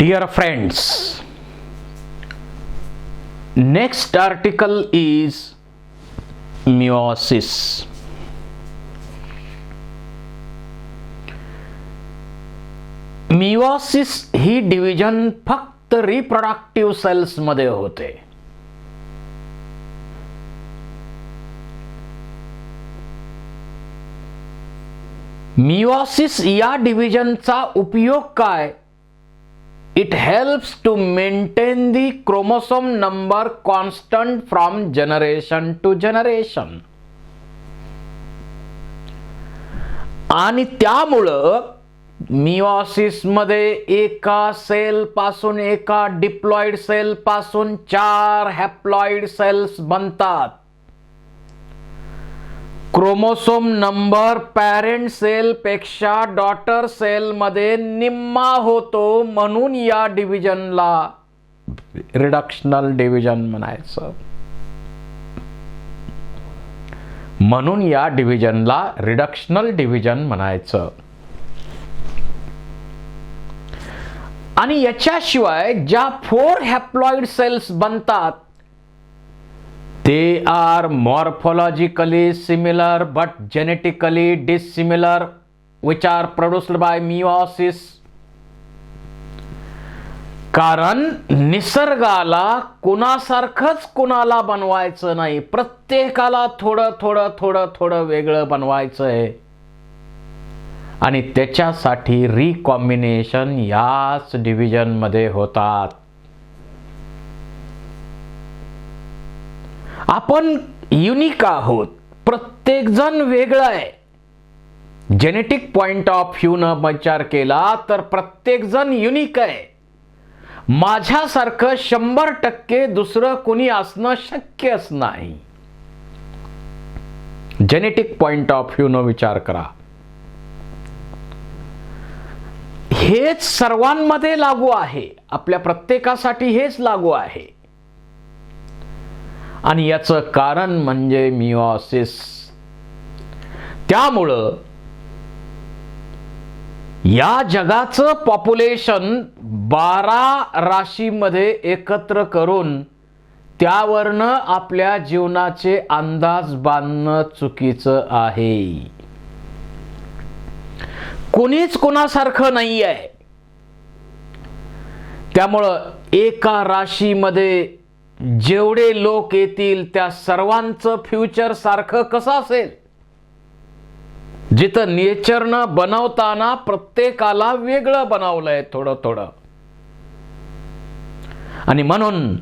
Dear friends, next article is meiosis. meiosis he division फक्त reproductive cells मध्ये होते. meiosis या डिव्हिजनचा उपयोग काय? It helps to maintain the chromosome number constant from generation to generation. आणि त्यामुळं meiosis मध्ये एका सेल पासून एका डिप्लॉइड सेल पासून 4 हॅप्लॉइड सेल्स बनतात. क्रोमोसोम नंबर पॅरेंट सेल पेक्षा डॉटर सेल मध्ये निम्मा होतो, म्हणून या डिव्हिजनला रिडक्शनल डिव्हिजन म्हणायचं. म्हणून या डिव्हिजनला रिडक्शनल डिव्हिजन म्हणायचं. आणि याच्याशिवाय ज्या 4 हॅप्लॉइड सेल्स बनतात they are morphologically similar but genetically dissimilar, which are produced by meiosis. कारण निसर्गाला कुणासारखंच कुणाला बनवायचं नाही, प्रत्येकाला थोडं थोडं थोडं थोडं वेगळं बनवायचं आहे. आणि त्याच्यासाठी रिकॉम्बिनेशन याच डिव्हिजन मध्ये होतात. आपण युनिक आहोत, प्रत्येक जण वेगळं आहे. जेनेटिक पॉइंट ऑफ व्ह्यू न विचार केला तर प्रत्येक जण युनिक आहे. माझ्यासारखं 100% दुसरं कोणी असणं शक्यच नाही. जेनेटिक पॉइंट ऑफ व्ह्यू न विचार करा. हेच सर्वांमध्ये लागू आहे, आपल्या प्रत्येकासाठी हेच लागू आहे. आणि याचं कारण म्हणजे meiosis. त्यामुळं या जगाचं पॉप्युलेशन 12 राशीमध्ये एकत्र करून त्यावरनं आपल्या जीवनाचे अंदाज बांधणं चुकीचं आहे. कोणीच कोणासारखं नाही आहे. त्यामुळं एका राशीमध्ये जेवढे लोक येतील त्या सर्वांचं फ्युचर सारखं कसं असेल? जिथं नेचरनं बनवताना प्रत्येकाला वेगळं बनवलंय थोडं थोडं. आणि म्हणून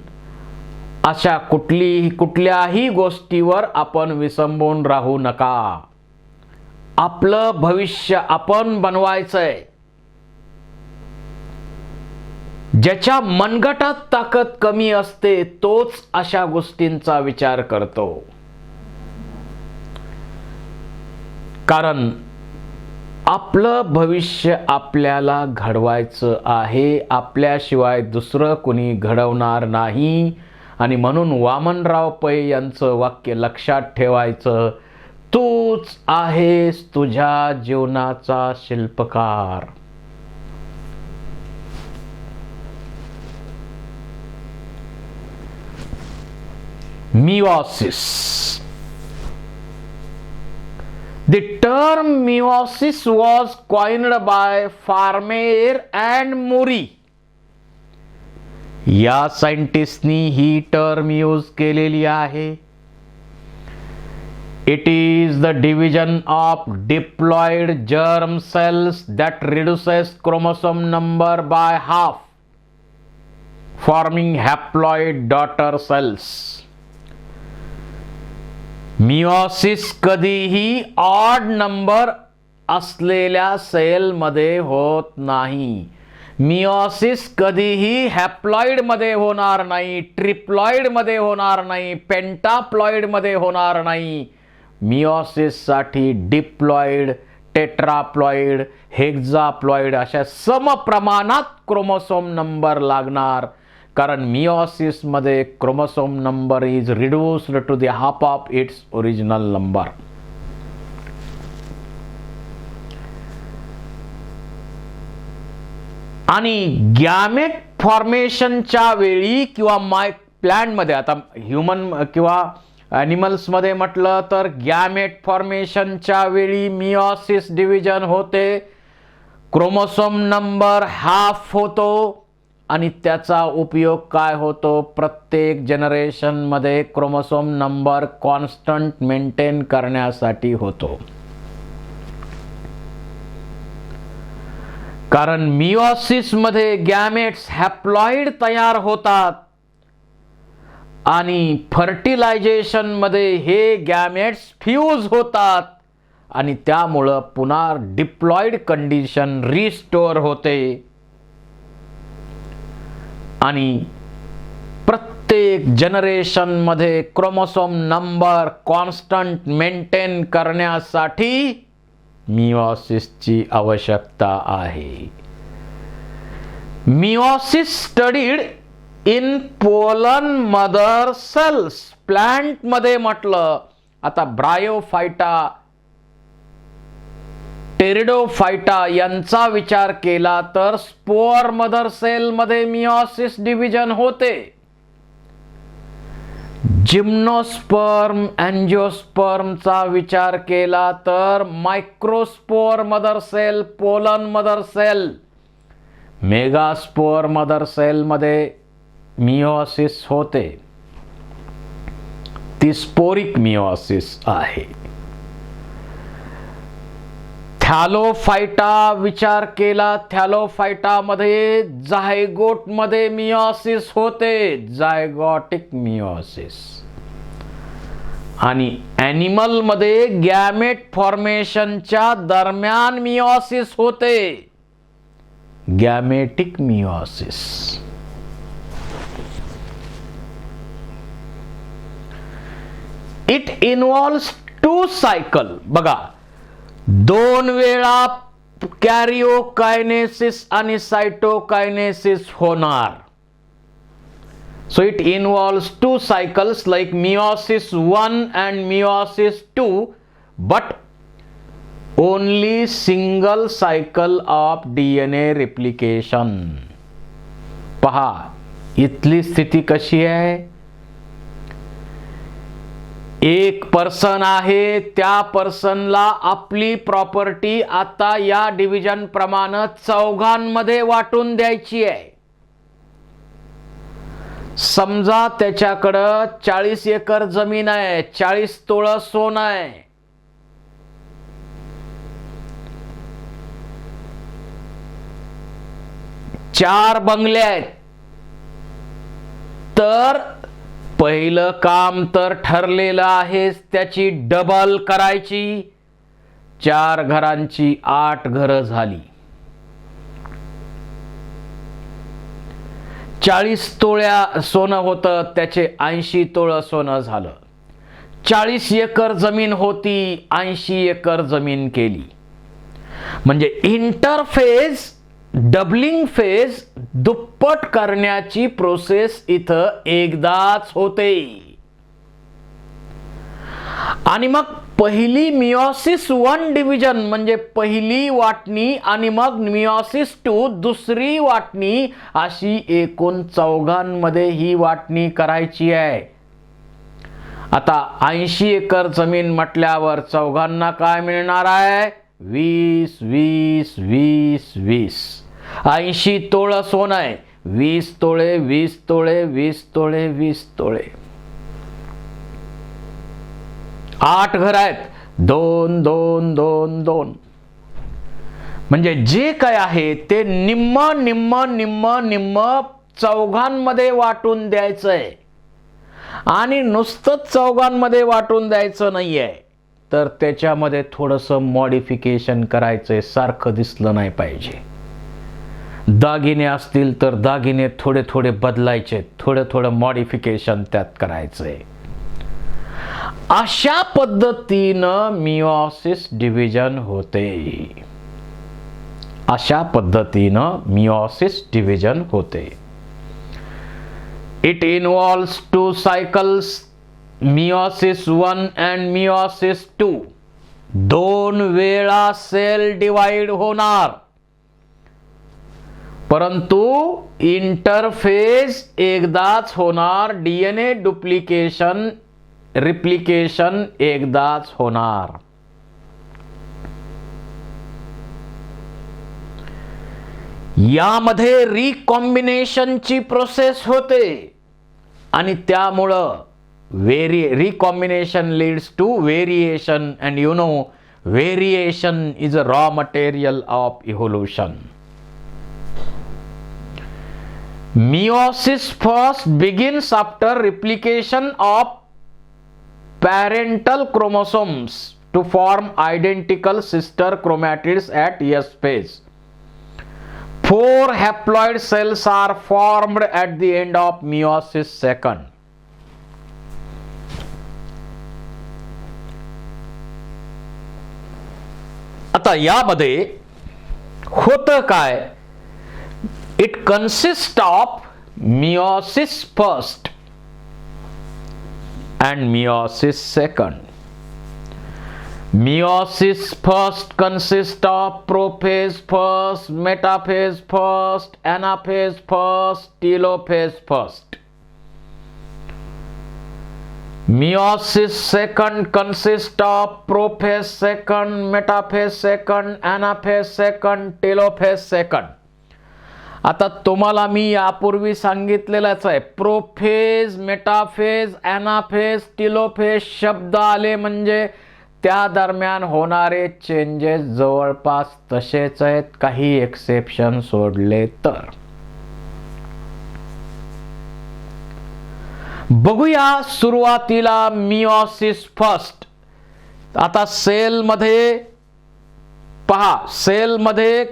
अशा कुठल्याही गोष्टीवर आपण विसंबून राहू नका. आपलं भविष्य आपण बनवायचंय. ज्याच्या मनगटात ताकद कमी असते तोच अशा गोष्टींचा विचार करतो. कारण आपलं भविष्य आपल्याला घडवायचं आहे, आपल्याशिवाय दुसरं कोणी घडवणार नाही. आणि म्हणून वामनराव पै यांचं वाक्य लक्षात ठेवायचं, तूच आहेस तुझ्या जीवनाचा शिल्पकार. meiosis. The term meiosis was coined by Farmer and Murray. या सायंटिस्टनी ही टर्म यूज केलेली आहे. It is the division of diploid germ cells that reduces chromosome number by half, forming haploid daughter cells. meiosis कधीही odd number असलेल्या sale मध्ये होत नाही. meiosis कधीही haploid मध्ये होणार नाही, ट्रिप्लॉइड मध्ये होणार नाही, पेंटाप्लॉइड मध्ये होणार नाही. meiosis साठी डिप्लॉइड, टेट्राप्लॉइड, हेक्साप्लॉइड अशा समप्रमाणात क्रोमोसोम नंबर लागणार. कारण meiosis मध्ये chromosome number is reduced to the half of its original number. आणि गॅमेट फॉर्मेशनच्या वेळी किंवा प्लांटमध्ये, आता ह्युमन किंवा ॲनिमल्समध्ये म्हटलं तर गॅमेट फॉर्मेशनच्या वेळी मिओसिस डिव्हिजन होते, क्रोमोसोम नंबर हाफ होतो आणि त्याचा उपयोग काय होतो, प्रत्येक जनरेशनमध्ये क्रोमोसोम नंबर कॉन्स्टंट मेंटेन करण्यासाठी होतो. कारण मिओसिसमध्ये गॅमेट्स हॅप्लॉइड तयार होतात आणि फर्टिलायझेशनमध्ये हे गॅमेट्स फ्यूज होतात आणि त्यामुळं पुन्हा डिप्लॉइड कंडिशन रिस्टोअर होते आणि प्रत्येक जनरेशनमध्ये क्रोमोसोम नंबर कॉन्स्टंट मेंटेन करण्यासाठी मिओसिसची आवश्यकता आहे. Meiosis studied in pollen mother cells. Plant मध्ये म्हटलं, आता ब्रायोफायटा, टेरिडोफायटा यांचा विचार केला तर स्पोअर मदर सेल मध्ये मिओसिस डिव्हिजन होते. जिम्नोस्पर्म, अँजिओस्पर्मचा विचार केला तर microspore mother cell, pollen mother cell, megaspore mother cell मध्ये मिओसिस होते. ती स्पोरिक मिओसिस आहे. थॅलोफायटा विचार केला, थॅलोफायटा मध्ये झायगोट मध्ये मिओसिस होते, झायगॉटिक मिओसिस. आणि ॲनिमल मध्ये गॅमेट फॉर्मेशनच्या दरम्यान मिओसिस होते, गॅमेटिक मिओसिस. It involves 2 cycle. बघा, 2 वेळा कॅरिओकायनेसिस आणि सायटोकायनेसिस होणार. So it involves 2 cycles like meiosis 1 and meiosis 2, but only single cycle of DNA replication. पहा, इथली स्थिती कशी आहे. एक पर्सन आहे, त्या पर्सनला आपली प्रॉपर्टी आता या डिव्हिजन प्रमाणे 4 वाटून द्यायची आहे. समजा त्याच्याकडं 40 एकर जमीन आहे, 40 तोळं सोनं आहे. चार बंगले आहेत. तर पहिलं काम तर ठरलेलं आहे, त्याची डबल करायची. 4 घरांची 8 घरं झाली. 40 तोळ्या सोनं होतं, त्याचे 80 तोळं सोनं झालं. 40 एकर जमीन होती, 80 एकर जमीन केली. म्हणजे इंटरफेज, डबलिंग फेज दुप्पट करण्याची प्रोसेस इथं एकदाच होते. आणि मग पहिली मिओसिस 1 डिव्हिजन म्हणजे पहिली वाटणी आणि मग मिओसिस 2 दुसरी वाटणी, अशी एकूण 4 ही वाटणी करायची आहे. आता 80 एकर जमीन म्हटल्यावर 4 काय मिळणार आहे, 20 20 20 20. 80 तोळं सोनं आहे, 20 तोळे 20 तोळे 20 तोळे 20 तोळे. 8 घर आहेत, 2 2 2 2. म्हणजे जे काय आहे ते निम्म निम्म निम्म निम्म 4 वाटून द्यायचंय. आणि नुसतंच 4 वाटून द्यायचं नाहीये, तर त्याच्यामध्ये थोडंसं मॉडिफिकेशन करायचंय. सारखं दिसलं नाही पाहिजे. दागिने असतील तर दागिने थोडे थोडे बदलायचे, थोडं थोडं मॉडिफिकेशन त्यात करायचंय. अशा पद्धतीनं मिओसिस डिव्हिजन होते. अशा पद्धतीनं मिओसिस डिव्हिजन होते. It involves 2 cycles, meiosis 1 and meiosis 2. 2 वेळा सेल डिवाइड होणार. परंतु इंटरफेज एकदाच होणार, डीएनए डुप्लिकेशन रिप्लिकेशन एकदाच होणार. यामध्ये रिकॉम्बिनेशनची प्रोसेस होते आणि त्यामुळं recombination leads to variation, and you know variation is a raw material of evolution. Meiosis first begins after replication of parental chromosomes to form identical sister chromatids at S phase. 4 haploid cells are formed at the end of meiosis second. आता यामध्ये होतं काय? It consists of meiosis first and meiosis second. Meiosis first consists of prophase first, metaphase first, anaphase first, telophase first. Meiosis second consists of prophase second, metaphase second, anaphase second, telophase second. आता तुम्हाला मी यापूर्वी सांगितलेलंच आहे, prophase, metaphase, anaphase, telophase शब्द आले म्हणजे त्या दरम्यान होणारे चेंजेस जवळपास तसेच आहेत, काही एक्सेप्शन सोडले तर. बघूया सुरुवातीला मिओसिस फर्स्ट. आता सेलमध्ये पहा, सेलमध्ये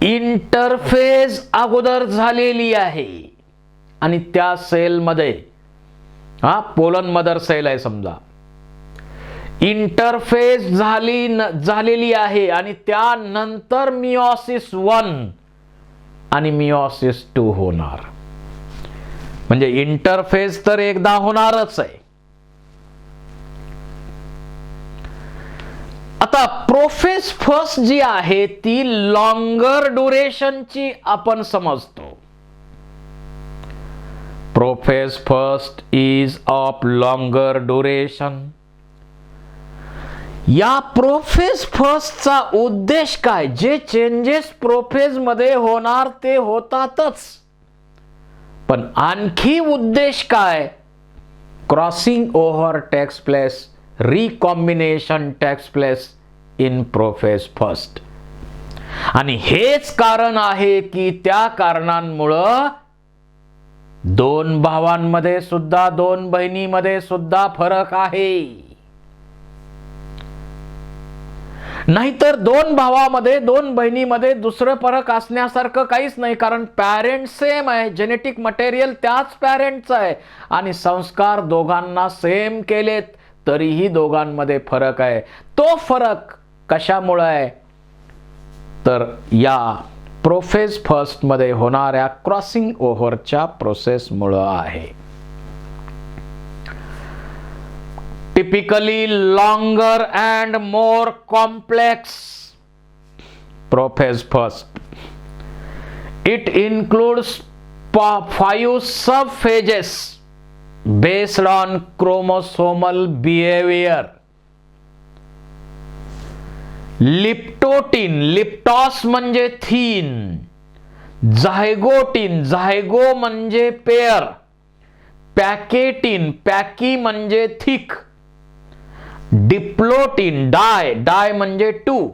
इंटरफेज अगोदर झालेली आहे आणि त्या सेलमध्ये पोलन मदर सेल आहे समजा, इंटरफेज झालेली आहे आणि त्यानंतर मिओसिस 1 आणि मिओसिस 2 होणार. म्हणजे इंटरफेज तर एकदा होणारच आहे. आता प्रोफेज फर्स्ट जी आहे ती लॉंगर ड्युरेशनची आपण समजतो. Prophase first is of longer duration. या प्रोफेज फर्स्टचा उद्देश काय? जे चेंजेस प्रोफेज मध्ये होणार ते होतातच, पण आणखी उद्देश काय? Crossing over takes place, recombination takes place in prophase first. आणि हेच कारण आहे की त्या कारणांमुळं 2 भावांमध्ये सुद्धा, 2 बहिणीमध्ये सुद्धा फरक आहे. नाहीतर 2 भावामध्ये, 2 बहिणीमध्ये दुसरं फरक असण्यासारखं काहीच नाही, कारण पॅरेंट सेम आहे, जेनेटिक मटेरियल त्याच पॅरेंटचं आहे आणि संस्कार दोघांना सेम केलेत तरीही दोघांमध्ये फरक आहे. तो फरक कशामुळे आहे? तर या प्रोफेज फर्स्ट मध्ये होणाऱ्या क्रॉसिंग ओव्हरच्या प्रोसेसमुळे आहे. Typically longer and more complex prophase first. It includes 5 sub phases based on chromosomal behavior. Leptotene, leptos म्हणजे थीन, झायगोटीन, झायगो म्हणजे पेअर, पॅकेटीन, पॅकी म्हणजे थिक, डिप्लोटीन, डाय, डाय म्हणजे 2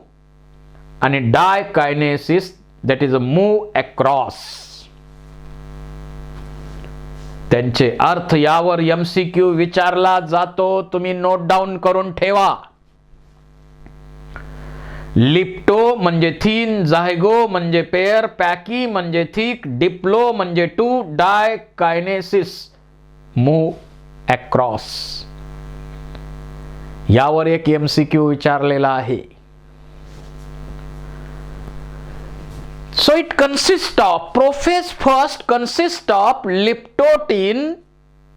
आणि diakinesis that is a move across. त्यांचे अर्थ यावर MCQ विचारला जातो, तुम्ही नोट डाऊन करून ठेवा. लिप्टो म्हणजे थीन, झायगो म्हणजे पेअर, पॅकी म्हणजे थिक, डिप्लो म्हणजे 2, डाय कायनेसिस मूव अक्रॉस. यावर एक MCQ विचारलेला आहे. So it consists of, prophase first consists of liptotin,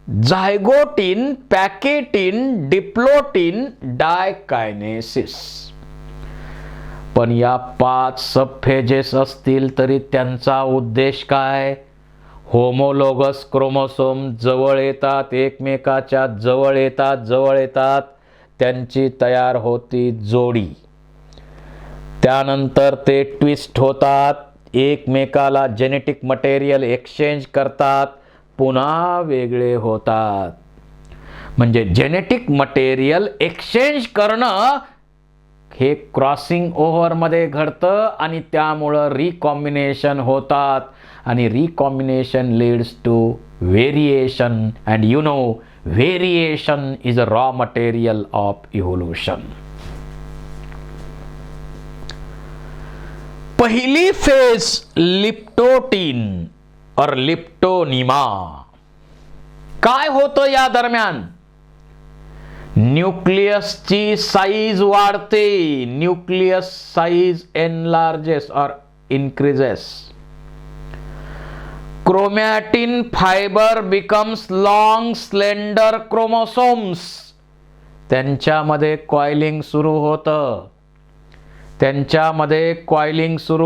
zygotin, packetin, diplotin, dikinesis. पण या 5 सब फेजेस असतील तरी त्यांचा उद्देश काय? होमोलोगस क्रोमोसोम जवळ येतात, एकमेकाच्या जवळ येतात, त्यांची तयार होती जोडी. त्यानंतर ते ट्विस्ट होतात, एकमेकाला जेनेटिक मटेरियल एक्सचेंज करतात, पुन्हा वेगळे होतात. म्हणजे जेनेटिक मटेरियल एक्सचेंज करणं हे क्रॉसिंग ओव्हरमध्ये घडतं आणि त्यामुळं रिकॉम्बिनेशन होतात आणि recombination leads to variation. And you know, variation is a raw material of evolution. पहिली फेज लिप्टोटीन और लिप्टोनिमा. काय होतं या दरम्यान? न्यूक्लियसची साईज वाढते, न्यूक्लियस साईज एनलार्जेस और increases. Chromatin fibre becomes long slender chromosomes. त्यांच्यामध्ये कॉइलिंग सुरू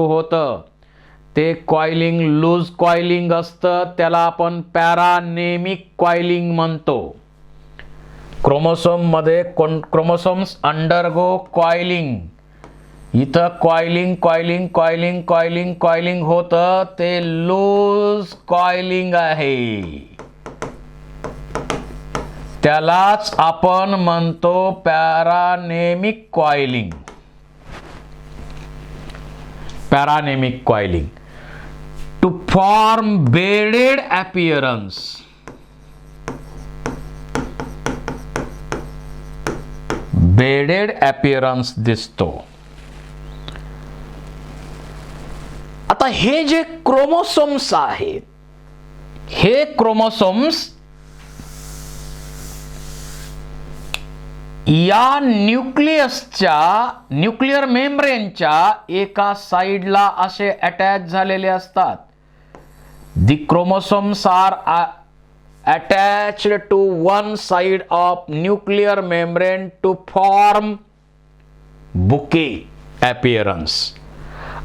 होतं, ते कॉइलिंग लूज कॉइलिंग असतं, त्याला आपण पॅरानेमिक कॉइलिंग म्हणतो. Chromosomes undergo coiling. इथं कॉइलिंग होतं, ते लूज कॉइलिंग आहे. त्यालाच आपण म्हणतो paranemic coiling. To form beaded appearance. Beaded appearance दिसतो. आता हे जे क्रोमोसोम्स आहेत, हे क्रोमोसोम्स या न्यूक्लियर मेम्ब्रेनच्या एका साइडला असे अटॅच झालेले असतात. The chromosomes are attached to one side of nuclear membrane to form bouquet appearance.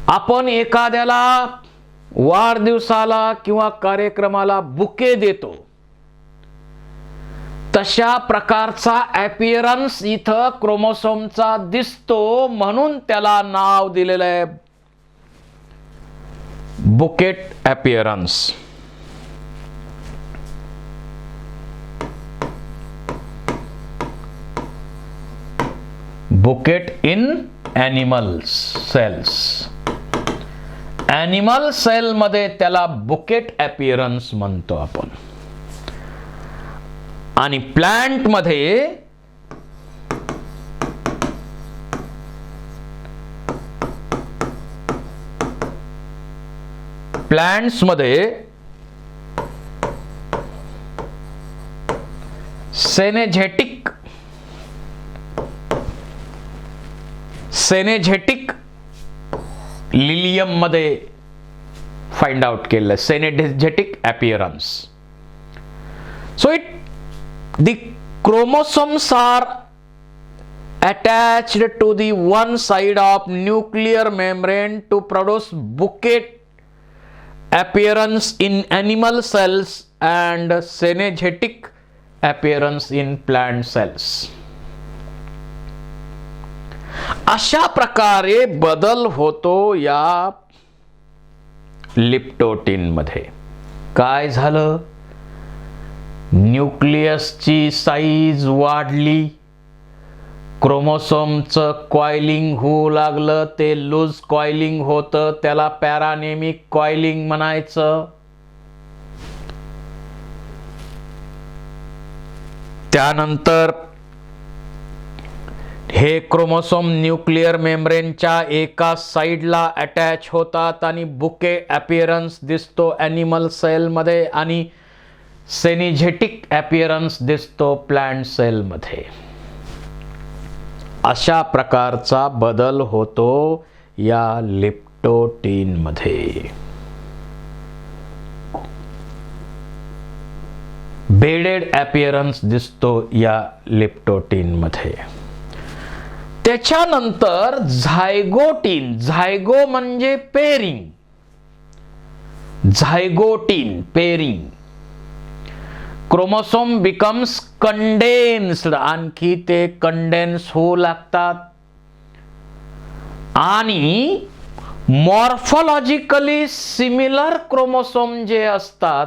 आपण एखाद्याला वाढदिवसाला किंवा कार्यक्रमाला बुके देतो, तशा प्रकारचा अपीयरन्स इथं क्रोमोसोमचा दिसतो, म्हणून त्याला नाव दिलेलं आहे bouquet appearance. Bouquet in animal cells. Animal cell मध्ये त्याला बुकेट अपीयरन्स म्हणतो आपण. आणि प्लांट मध्ये प्लांट्स मध्ये सेनेझेटिक लिलियम मध्ये फाइंड आउट केलं synizetic appearance. So the chromosomes are attached to the one side of nuclear membrane to produce bouquet appearance in animal cells and synergetic appearance in plant cells. अशा प्रकारे बदल होतो या leptotene मध्ये. काय झालं? न्यूक्लियसची साईज वाढली, क्रोमोसोमचं कॉइलिंग होऊ लागलं, ते लूज कॉइलिंग होतं, त्याला पॅरानेमिक कॉइलिंग म्हणायचं. त्यानंतर हे क्रोमोसोम न्यूक्लियर मेम्ब्रेनच्या एका साइडला अटॅच होतात आणि बुके अपीयरन्स दिसतो ॲनिमल सेलमध्ये आणि सेनिझेटिक अपीयरन्स दिसतो प्लांट सेलमध्ये. अशा प्रकारचा बदल होतो या लिप्टोटीन मध्ये. बेडेड अपीयरन्स दिसतो या लिप्टोटीन मध्ये. त्याच्यानंतर झायगोटीन, झायगो म्हणजे pairing, zygotene pairing, chromosome becomes condensed, आणखी ते कंडेन्स होऊ लागतात आणि मॉर्फोलॉजिकली सिमिलर क्रोमोसोम जे असतात,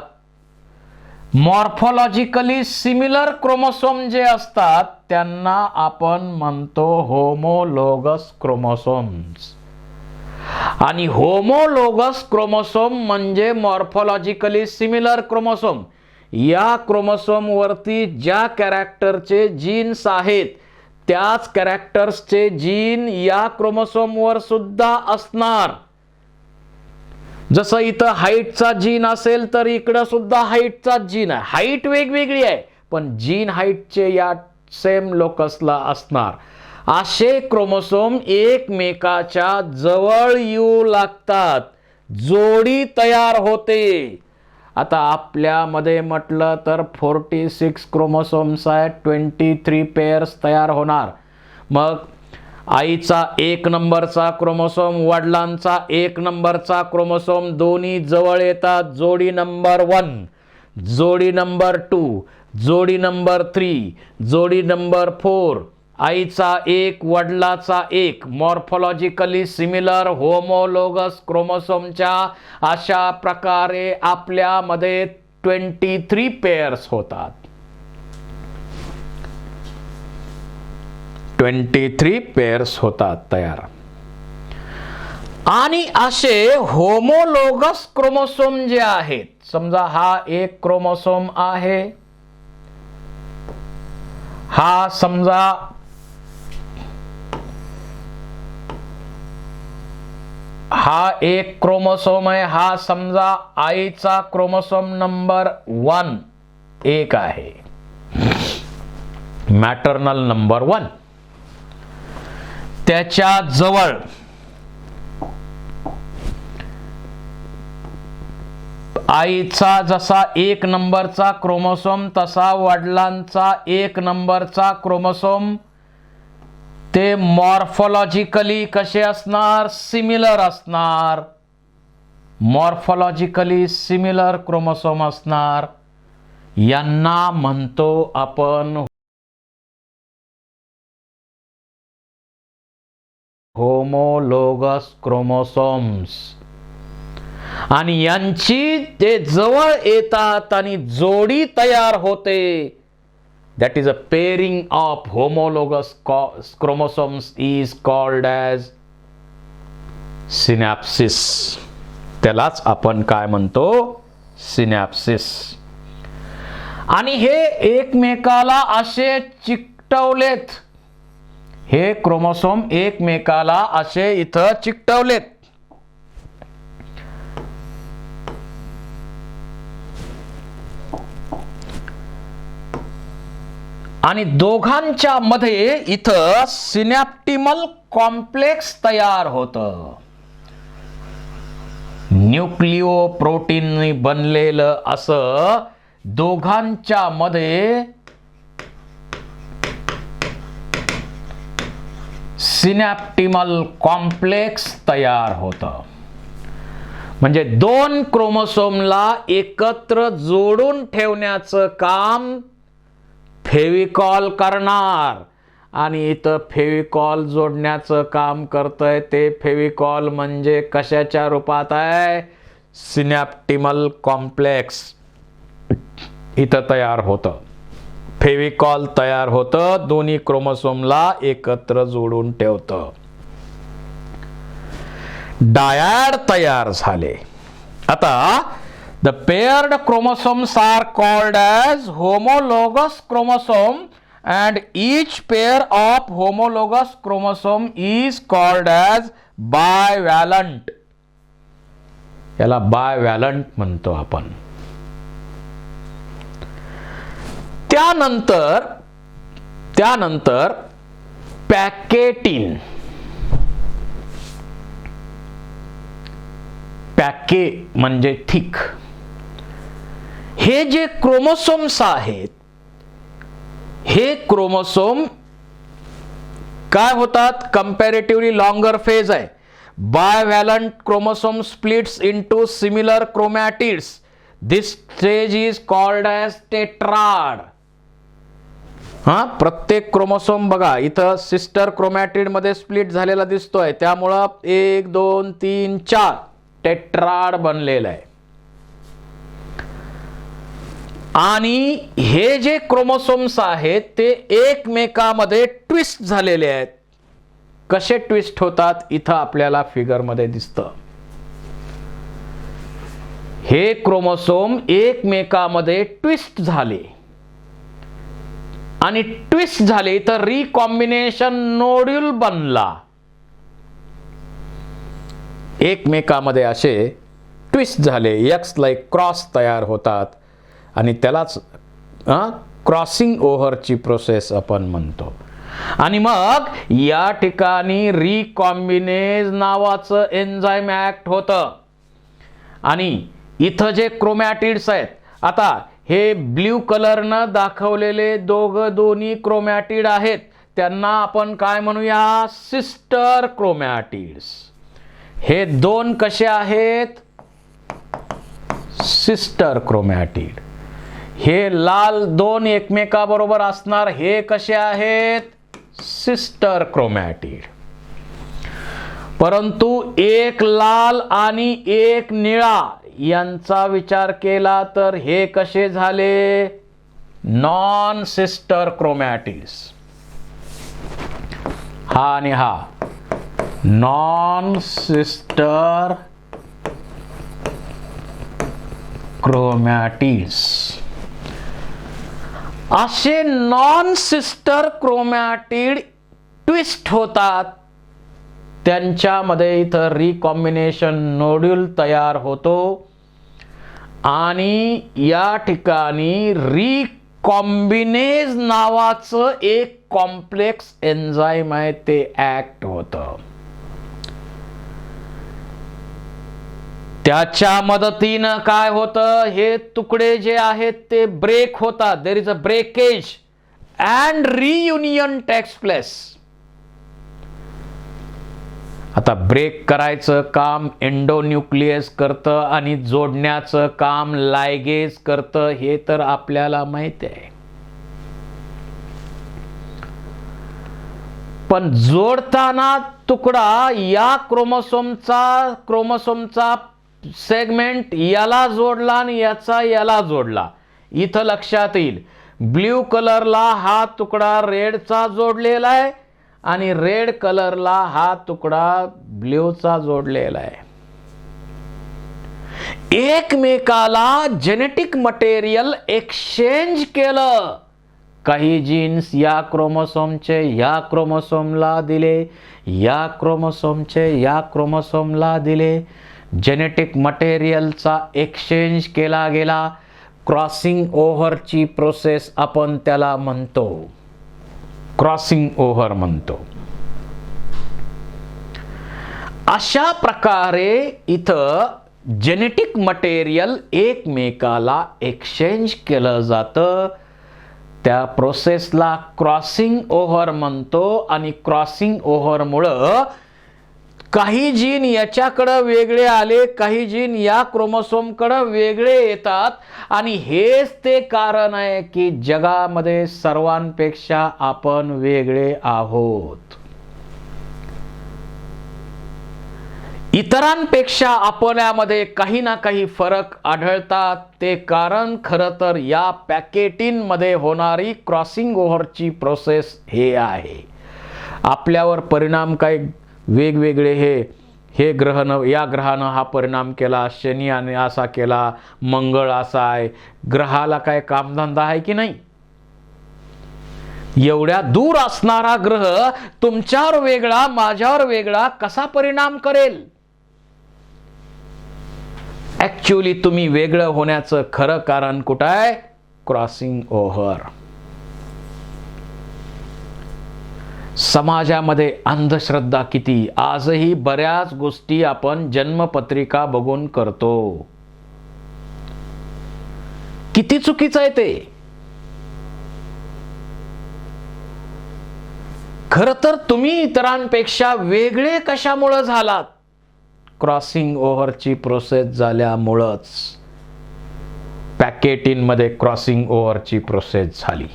मॉर्फोलॉजिकली सिमिलर क्रोमोसोम जे असतात त्यांना आपण म्हणतो होमोलोगस क्रोमोसोम्स. आणि होमोलोगस क्रोमोसोम म्हणजे मॉर्फोलॉजिकली सिमिलर क्रोमोसोम. या क्रोमोसोम वरती ज्या कॅरेक्टरचे जीन्स आहेत त्याच कॅरेक्टर्सचे जीन या क्रोमोसोम वर सुद्धा असणार. जसं इथं हाईटचा जीन असेल तर इकडं सुद्धा हाईटचा जीन आहे. हाईट वेगवेगळी आहे पण जीन हाईटचे या सेम लोकसला असणार. असे क्रोमोसोम एकमेकाच्या जवळ येऊ लागतात, जोडी तयार होते. आता आपल्यामध्ये म्हटलं तर 46 क्रोमोसोम्स आहेत, 23 पेअर्स तयार होणार. मग आईचा 1 नंबरचा क्रोमोसोम, वडिलांचा 1 नंबरचा क्रोमोसोम दोन्ही जवळ येतात. जोडी नंबर 1, जोडी नंबर 2, जोडी नंबर 3, जोडी नंबर 4. आईचा 1, वडिलाचा 1, मॉर्फोलॉजिकली सिमिलर होमोलोगस क्रोमोसोमच्या अशा प्रकारे आपल्यामध्ये 23 पेअर्स होतात. 23 पेअर्स होतात तयार. आणि असे होमोलोगस क्रोमोसोम जे आहेत, समजा हा एक क्रोमोसोम आहे, हा समजा हा एक क्रोमोसोम आहे, हा समजा आईचा क्रोमोसोम नंबर 1 एक आहे, मॅटर्नल नंबर 1. त्याच्या जवळ आईचा जसा 1 नंबरचा क्रोमोसोम तसा वडिलांचा 1 नंबरचा क्रोमोसोम, ते मॉर्फोलॉजिकली कसे असणार, सिमिलर असणार. मॉर्फोलॉजिकली सिमिलर क्रोमोसोम असणार. यांना म्हणतो आपण होमोलोगस क्रोमोसोम्स. आणि यांची ते जवळ येतात आणि जोडी तयार होते. That is a pairing of homologous chromosomes is called as synapsis. त्यालाच आपण काय म्हणतो, सिनॅप्सिस. आणि हे एकमेकाला असे चिकटवलेत, हे क्रोमोसोम एकमेकाला असे इथं चिकटवलेत. आणि दोघांच्या मध्ये इथं सिनॅप्टिमल कॉम्प्लेक्स तयार होतं. न्यूक्लिओ प्रोटीनने बनलेलं असं दोघांच्या मध्ये सिनॅप्टिमल कॉम्प्लेक्स तयार होतं. म्हणजे 2 क्रोमोसोमला एकत्र जोडून ठेवण्याचं काम फेविकॉल करणार. आणि इथं फेविकॉल जोडण्याचं काम करतंय ते फेविकॉल म्हणजे कशाच्या रूपात आहे, सिनॅप्टिमल कॉम्प्लेक्स इथं तयार होतं. फेविकॉल तयार होतं, दोन्ही क्रोमोसोमला एकत्र जोडून ठेवतं. डायड तयार झाले. आता the paired chromosomes are called as homologous chromosome and each pair of homologous chromosome is called as bivalent. याला bivalent म्हणतो आपण. त्यानंतर पॅकेटिन. पॅके म्हणजे थिक. हे जे क्रोमोसोम्स आहेत, हे क्रोमोसोम काय होतात, कंपॅरेटिव्हली लॉंगर फेज आहे. Bivalent chromosome splits into similar chromatids. This stage is called as tetrad. प्रत्येक क्रोमोसोम बघा इथं सिस्टर क्रोमॅटिड मध्ये स्प्लिट झालेला दिसतोय, त्यामुळं 1 2 3 4 टेट्राड बनलेलं आहे. आणि हे जे क्रोमोसोम्स आहेत ते एकमेकांमध्ये ट्विस्ट झालेले आहेत. कसे ट्विस्ट होतात इथं आपल्याला फिगर मध्ये दिसतं. हे क्रोमोसोम एकमेकांमध्ये ट्विस्ट झाले आणि ट्विस्ट झाले तर रिकॉम्बिनेशन नोड्यूल बनला. एकमेकांमध्ये असे ट्विस्ट झाले, एक्स लाईक क्रॉस तयार होतात आणि त्यालाच क्रॉसिंग ओव्हरची प्रोसेस आपण म्हणतो. आणि मग या ठिकाणी रिकॉम्बिनेज नावाचं एन्झाईम ऍक्ट होतं. आणि इथं जे क्रोमॅटिड्स आहेत, आता हे ब्ल्यू कलरनं दाखवलेले दोन्ही क्रोमॅटिड आहेत, त्यांना आपण काय म्हणूया, सिस्टर क्रोमॅटिड्स. हे दोन कसे आहेत, सिस्टर क्रोमॅटिड. हे लाल दोन एकमेकाबरोबर असणार, हे कसे आहेत, सिस्टर क्रोमॅटिड. परंतु एक लाल आणि एक निळा यांचा विचार केला तर हे कसे झाले, नॉन सिस्टर क्रोमॅटिड्स. हा आणि हा नॉन सिस्टर क्रोमॅटिड्स. असे नॉन सिस्टर क्रोमॅटिड ट्विस्ट होतात, त्यांच्यामध्ये इथं रिकॉम्बिनेशन नोड्यूल तयार होतो आणि या ठिकाणी रिकॉम्बिनेज नावाचं एक कॉम्प्लेक्स एन्झाईम आहे ते ऍक्ट होतं. त्याच्या मदतीनं काय होतं, हे तुकडे जे आहेत ते ब्रेक होतात. There is a breakage and reunion takes place. आता ब्रेक करायचं काम एंडोन्यूक्लियस करतं आणि जोडण्याचं काम लायगेज करतं, हे तर आपल्याला माहिती आहे. पण जोडताना तुकडा या क्रोमोसोमचा सेगमेंट याला जोडला आणि याचा याला जोडला. इथं लक्षात येईल, ब्ल्यू कलरला हा तुकडा रेडचा जोडलेला आहे आणि रेड कलरला हा तुकडा ब्ल्यूचा जोडलेला आहे. एकमेकाला जेनेटिक मटेरियल एक्सचेंज केलं. काही जीन्स या क्रोमोसोमचे या क्रोमोसोमला दिले, या क्रोमोसोमचे या क्रोमोसोमला दिले. जेनेटिक मटेरियलचा एक्सचेंज केला गेला. क्रॉसिंग ओव्हरची प्रोसेस आपण त्याला म्हणतो, क्रॉसिंग ओव्हर म्हणतो. अशा प्रकारे इथं जेनेटिक मटेरियल एकमेकाला एक्सचेंज केलं जातं. त्या प्रोसेसला क्रॉसिंग ओव्हर म्हणतो आणि क्रॉसिंग ओव्हरमुळं काही जीन याच्याकडे वेगळे आले, काही जीन या क्रोमोसोमकडे वेगळे येतात आणि हेच ते कारण आहे की जगामध्ये सर्वांपेक्षा आपण वेगळे आहोत. इतरांपेक्षा आपल्यामध्ये काही ना काही फरक आढळतात. ते कारण खरं तर या पॅकेटिनमध्ये होणारी क्रॉसिंग ओव्हरची प्रोसेस हे आहे. आपल्यावर परिणाम काय वेगवेगळे, हे ग्रहण, या ग्रहानं हा परिणाम केला, शनीने असा केला, मंगळ असा आहे. ग्रहाला काय कामधंदा आहे की नाही? एवढ्या दूर असणारा ग्रह तुमच्यावर वेगळा, माझ्यावर वेगळा कसा परिणाम करेल? ऍक्च्युअली तुम्ही वेगळं होण्याचं खरं कारण कुठं आहे? Crossing over. समाजामध्ये अंधश्रद्धा किती, आजही बऱ्याच गोष्टी आपण जन्मपत्रिका बघून करतो. किती चुकीचं आहे ते. खरं तर तुम्ही इतरांपेक्षा वेगळे कशामुळे झालात? Crossing ओव्हरची process झाल्यामुळंच. पॅकेटिन मध्ये क्रॉसिंग ओव्हरची प्रोसेस झाली,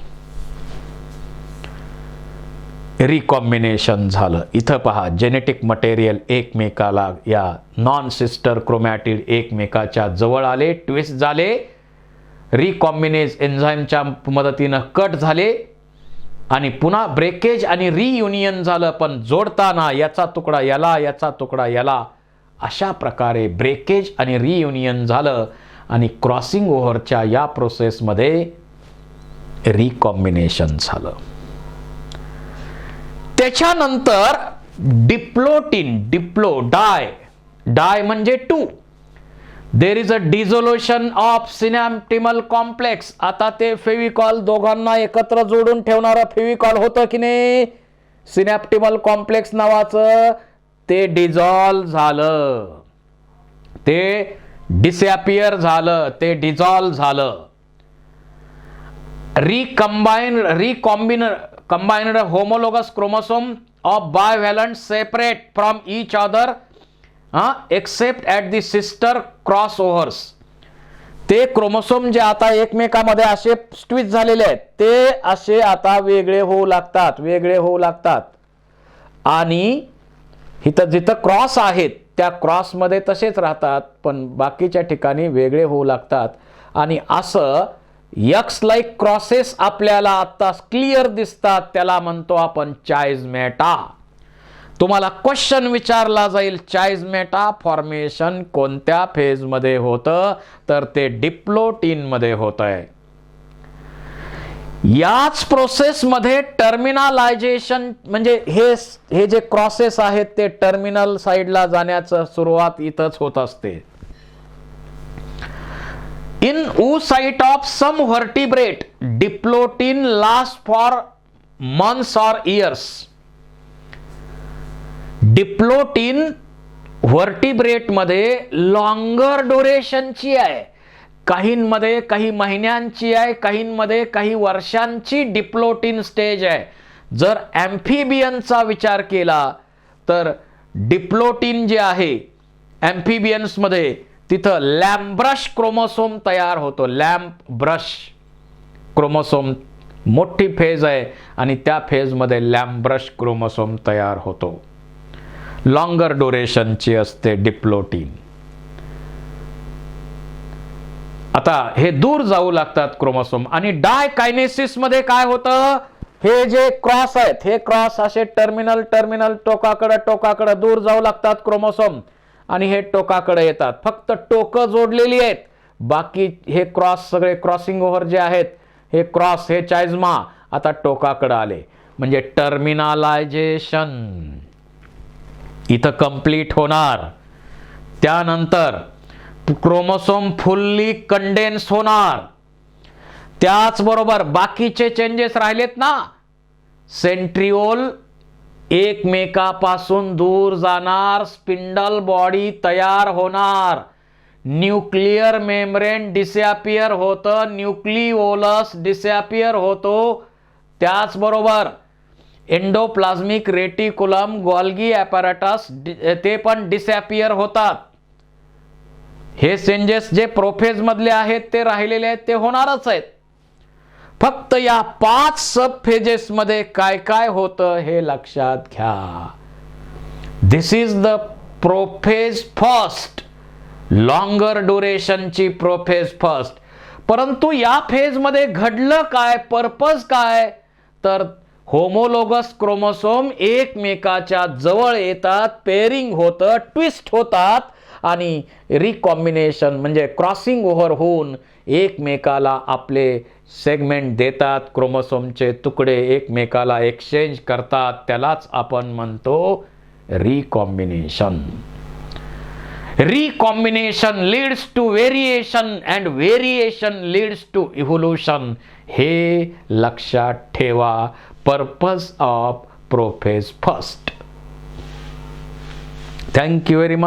रिकॉम्बिनेशन झालं. इथं पहा, जेनेटिक मटेरियल एकमेकाला, या नॉन सिस्टर क्रोमॅटिड एकमेकाच्या जवळ आले, ट्विस्ट झाले, रिकॉम्बिनेज एन्झाईमच्या मदतीनं कट झाले आणि पुन्हा ब्रेकेज आणि रियुनियन झालं. पण जोडताना याचा तुकडा याला, याचा तुकडा याला, अशा प्रकारे ब्रेकेज आणि रियुनियन झालं आणि क्रॉसिंग ओव्हरच्या या प्रोसेसमध्ये रिकॉम्बिनेशन झालं. त्याच्यानंतर डिप्लोटीन, डाय म्हणजे 2. There is a dissolution of synaptimal complex. आता ते फेविकॉल दोघांना एकत्र जोडून ठेवणारं फेविकॉल होतं की नाही, सिनॅप्टिमल कॉम्प्लेक्स नावाचं, ते डिझॉल्व झालं, ते डिसॅपियर झालं, ते डिझॉल्व झालं. combined homologous chromosome of bivalent separate from each other except at the sister crossovers. ते क्रोमोसोम जे आता एकमेकांमध्ये असे ट्विस्ट झालेले आहेत, ते असे आता वेगळे होऊ लागतात. आणि इथं जिथं क्रॉस आहेत त्या क्रॉसमध्ये तसेच राहतात, पण बाकीच्या ठिकाणी वेगळे होऊ लागतात. आणि असं एक्स लाईक क्रॉसेस आपल्याला आता क्लिअर दिसतात, त्याला म्हणतो आपण चाइजमेटा. तुम्हाला क्वेश्चन विचारला जाईल, चाइजमेटा फॉर्मेशन कोणत्या फेज मध्ये होतं? तर ते डिप्लोटीन मध्ये होतंय. याच प्रोसेस मध्ये टर्मिनलायझेशन म्हणजे हे जे क्रॉसेस आहेत ते टर्मिनल साइडला जाण्याचं सुरुवात इथंच होत असते. In oocyte of some vertebrate, diplotin lasts for months or years. Diplotene vertebrate मध्ये लॉंगर ड्युरेशनची आहे, काहींमध्ये काही महिन्यांची आहे, काहींमध्ये काही वर्षांची डिप्लोटीन स्टेज आहे. जर ॲम्फिबियनचा विचार केला तर डिप्लोटीन जे आहे ॲम्फिबियन्स मध्ये, तिथं लॅम्ब्रश क्रोमोसोम तयार होतो. लॅम्ब्रश क्रोमोसोम मोठी फेज आहे आणि त्या फेजमध्ये लॅम्ब्रश क्रोमोसोम तयार होतो. लॉंगर ड्युरेशनची असते डिप्लोटीन. आता हे दूर जाऊ लागतात क्रोमोसोम. आणि डायकायनेसिस मध्ये काय होतं, हे जे क्रॉस आहेत, हे क्रॉस असे टर्मिनल टोकाकडे दूर जाऊ लागतात क्रोमोसोम आणि हे टोकाकडे येतात. फक्त टोकं जोडलेली आहेत, बाकी हे क्रॉस सगळे क्रॉसिंग ओव्हर जे आहेत, हे क्रॉस, हे चाइजमा आता टोकाकडे आले. म्हणजे टर्मिनलायझेशन इथं कंप्लीट होणार. त्यानंतर क्रोमोसोम फुल्ली कंडेन्स होणार. त्याचबरोबर बाकीचे चेंजेस राहिलेत ना, सेंट्रिओल एकमेकापासून दूर जाणार, स्पिंडल बॉडी तयार होणार, न्यूक्लियर मेम्ब्रेन डिसॅपियर होतं, न्यूक्लिओलस डिसॅपियर होतो. त्याचबरोबर एंडोप्लाझ्मिक रेटिकुलम, गोल्गी ॲपॅरेटस ते पण डिसॅपियर होतात. हे चेंजेस जे प्रोफेज मधले आहेत ते राहिलेले आहेत, ते होणारच आहेत. फक्त या 5 सब फेजेस मध्ये काय काय होतं हे लक्षात घ्या. This is the prophase first, longer ड्युरेशनची प्रोफेज फर्स्ट. परंतु या फेज मध्ये घडलं काय, पर्पज काय, तर होमोलोगस क्रोमोसोम एकमेकाच्या जवळ येतात, पेअरिंग होतं, ट्विस्ट होतात आणि रिकॉम्बिनेशन म्हणजे क्रॉसिंग ओव्हर होऊन एकमेकाला आपले सेगमेंट देतात, क्रोमोसोमचे तुकडे एकमेकाला एक्सचेंज करतात. त्यालाच आपण म्हणतो recombination. Recombination leads to variation and variation leads to evolution. हे लक्षात ठेवा. Purpose of prophase first. Thank you very much.